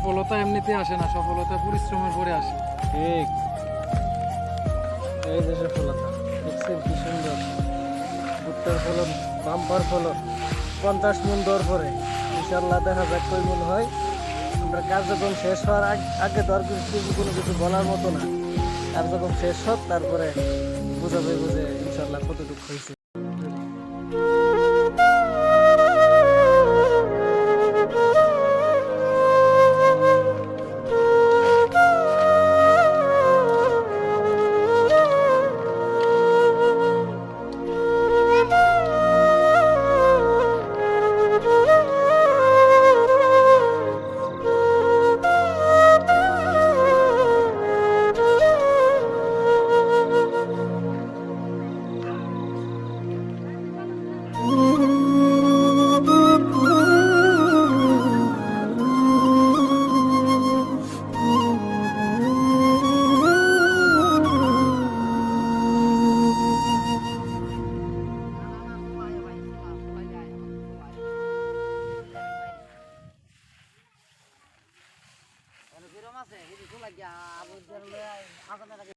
সফলতা এমনিতে আসে না, সফলতা পরিশ্রমের পরে আসে। ঠিক, এই যে সফলতা দেখছেন কি সুন্দর ভুট্টার ফলন, বাম্পার ফলন। 50 মণ দর পরে ইনশাল্লাহ দেখা যাক কই মণ হয়। আমরা কার্যক্রম শেষ হওয়ার আগে তো আর কোনো কিছু বলার মতো না। কার্যক্রম শেষ হোক, তারপরে বুঝাবে বুঝে ইনশাল্লাহ কতটুকু হয়েছে।